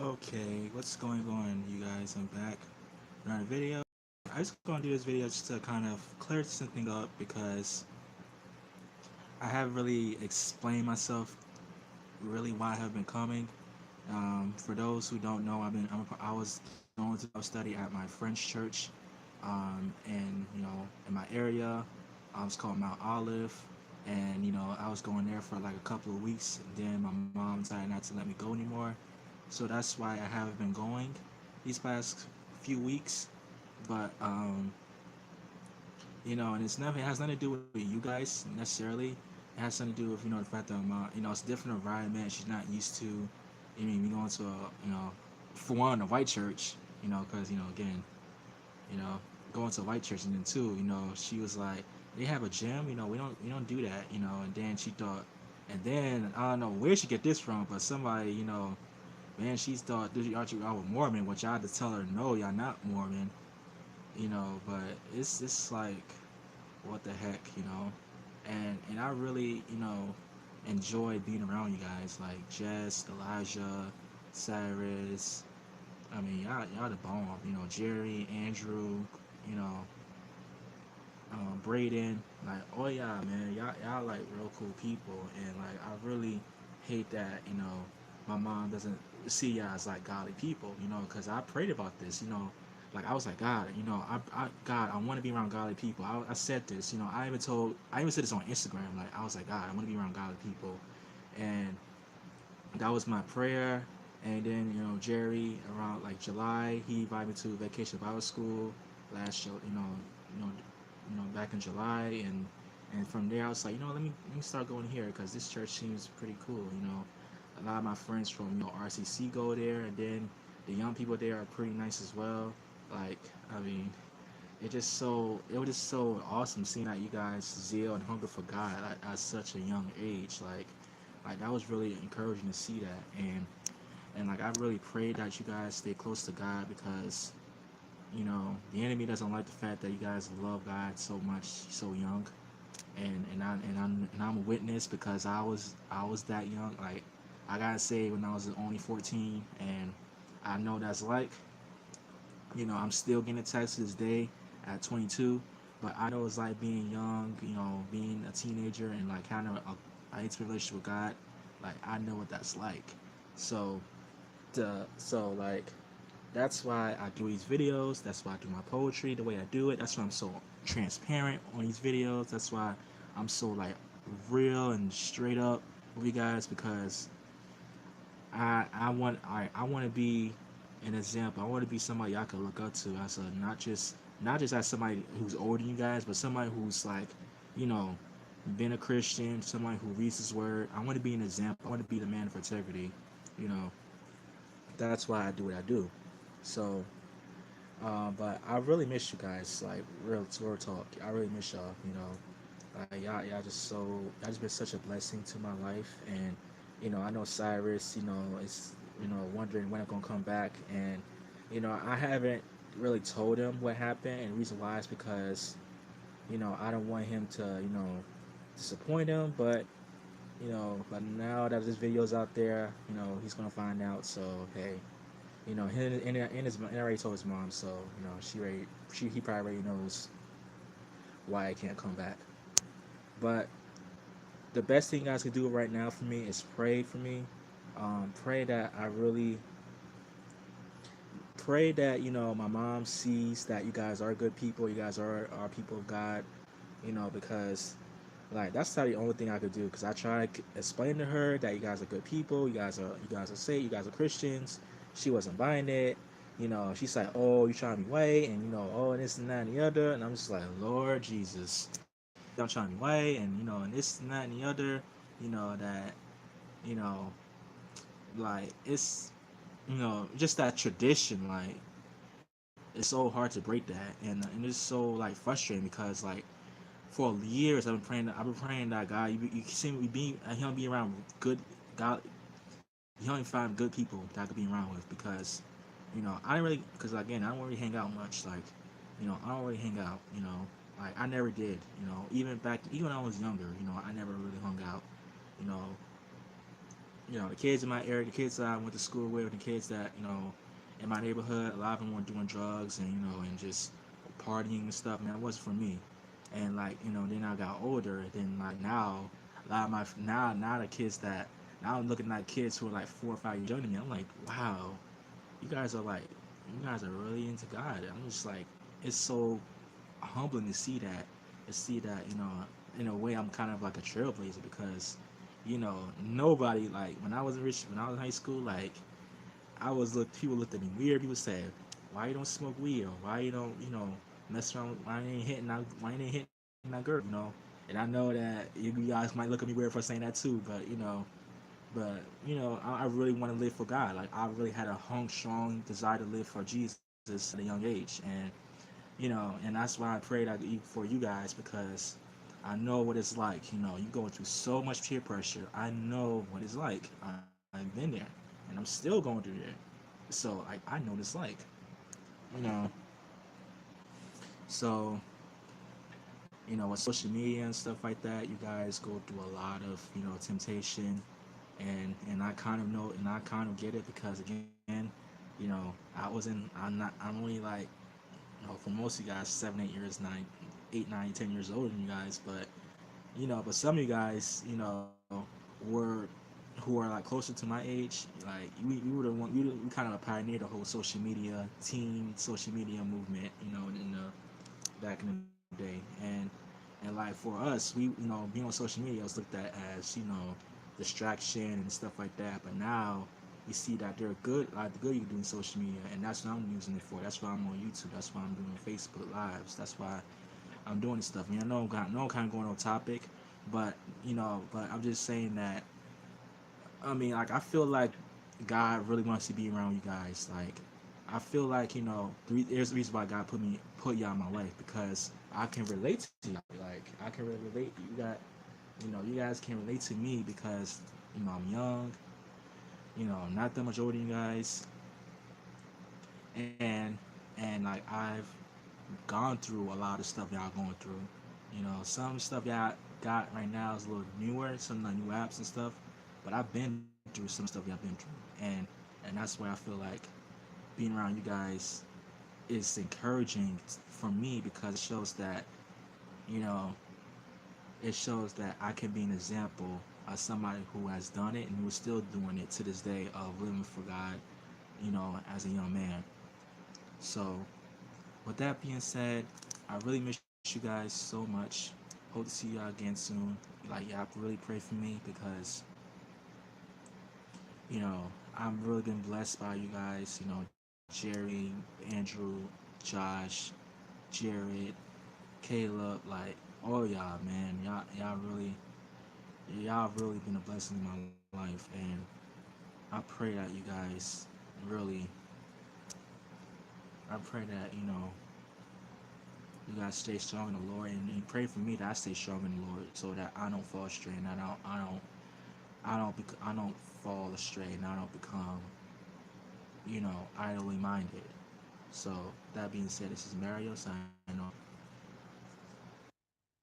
Okay, what's going on, you guys? I'm back with another video. I just gonna do this video just to kind of clear something up because I haven't really explained myself really why I have been coming. For those who don't know, I was going to Bible study at my French church, and in my area. It's called Mount Olive, and I was going there for like a couple of weeks. And then my mom decided not to let me go anymore, so that's why I haven't been going these past few weeks. But and it has nothing to do with you guys necessarily. It has something to do with the fact that it's a different environment. She's not used to. I mean, we going to for one, a white church. Because again, you know, going to a white church, and then two, she was like, they have a gym. We don't do that. And then she thought, and then I don't know where she get this from, but somebody, man, she thought this y'all were Mormon, which I had to tell her, no, y'all not Mormon. But it's like, what the heck, and I really, enjoy being around you guys, like Jess, Elijah, Cyrus. I mean, y'all the bomb. Jerry, Andrew, you know, Braden. Like, oh yeah, man, y'all like real cool people, and like I really hate that my mom doesn't see y'all as like godly people. Because I prayed about this. Like I was like, God, God, I want to be around godly people. I said this. I even said this on Instagram. Like I was like, God, I want to be around godly people, and that was my prayer. And then Jerry, around like July, he invited me to Vacation Bible School last you know back in July, and from there I was like, let me start going here because this church seems pretty cool. A lot of my friends from RCC go there, and then the young people there are pretty nice as well. Like, I mean, it was just so awesome seeing that you guys zeal and hunger for God at such a young age. Like that was really encouraging to see that, and like I really pray that you guys stay close to God because the enemy doesn't like the fact that you guys love God so much so young, and I'm a witness because I was that young. Like I got saved when I was only 14, and I know that's like. I'm still getting texts to this day at 22, but I know it's like being young, being a teenager and like kind of a intimate relationship with God. Like I know what that's like. So, like that's why I do these videos. That's why I do my poetry the way I do it. That's why I'm so transparent on these videos. That's why I'm so like real and straight up with you guys because I want to be an example. I want to be somebody I can look up to as a not just as somebody who's older than you guys, but somebody who's like, you know, been a Christian, somebody who reads His Word. I want to be an example. I want to be the man of integrity. You know, that's why I do what I do. So, but I really miss you guys. Like real talk. I really miss y'all. Y'all y'all just been such a blessing to my life, and I know Cyrus, is wondering when I'm gonna come back, and I haven't really told him what happened, and the reason why is because I don't want him to disappoint him, but now that this video's out there, he's gonna find out. So hey, and I already told his mom, so he probably already knows why I can't come back, but the best thing you guys can do right now for me is pray for me. Pray that I really pray that my mom sees that you guys are good people. You guys are people of God. Because like that's not the only thing I could do. Because I try to explain to her that you guys are good people. You guys are safe. You guys are Christians. She wasn't buying it. She's like, oh, you trying to be white, and oh, and this and that and the other. And I'm just like, Lord Jesus, don't try to be white, and this and that and the other. That you know like just that tradition, like it's so hard to break that, and it's so like frustrating because like for years I've been praying that God, you see me be he'll be around good God, he only find good people that I could be around with because I didn't really, because again I don't really hang out much, like I don't really hang out, like I never did, even when I was younger, I never really hung out, you know The kids in my area, the kids that I went to school with, the kids that in my neighborhood, a lot of them were doing drugs and and just partying and stuff. Man, it wasn't for me. And like then I got older. Then like now, a lot of my now the kids that now I'm looking at kids who are like 4 or 5 years younger than me. I'm like, wow, you guys are really into God. I'm just like, it's so humbling to see that in a way I'm kind of like a trailblazer because nobody like when I was in high school like people looked at me weird. People said, why you don't smoke weed, or why you don't mess around, why you ain't hitting that girl, and I know that you guys might look at me weird for saying that too, but I really want to live for God. Like I really had a strong desire to live for Jesus at a young age, and that's why I prayed for you guys because I know what it's like. You go through so much peer pressure. I know what it's like. I've been there, and I'm still going through there. So I know what it's like. You know, so with social media and stuff like that, you guys go through a lot of temptation, and I kind of know, and I kind of get it because again, I'm only like for most of you guys 7 8 years 9 8 9 10 years older than you guys, but but some of you guys were who are like closer to my age, like you were the one you kind of pioneered the whole social media teen social media movement, in the back in the day, and like for us, we being on social media was looked at as distraction and stuff like that, but now you see that they're good, like the good you do in social media, and that's what I'm using it for. That's why I'm on YouTube. That's why I'm doing Facebook lives. That's why I'm doing this stuff. I know I'm kind of going on topic, but but I'm just saying that. I mean, like I feel like God really wants to be around you guys. Like I feel like there's a reason why God put y'all in my life because I can relate to you. Like I can really relate. You guys can relate to me because I'm young. Not that much older than you guys, and like I've gone through a lot of stuff y'all going through. Some stuff y'all got right now is a little newer, some like new apps and stuff. But I've been through some stuff y'all been through, and that's why I feel like being around you guys is encouraging for me because it shows that you know I can be an example of somebody who has done it and who is still doing it to this day of living for God, as a young man. So with that being said, I really miss you guys so much. Hope to see y'all again soon. Like y'all really pray for me because you know I'm really been blessed by you guys. Jerry, Andrew, Josh, Jared, Caleb, like all y'all, man. Y'all really been a blessing in my life, and I pray that you guys really, I pray that you guys stay strong in the Lord, and pray for me that I stay strong in the Lord, so that I don't fall astray, and I don't fall astray, and I don't become idly minded. So that being said, this is Mario signing off.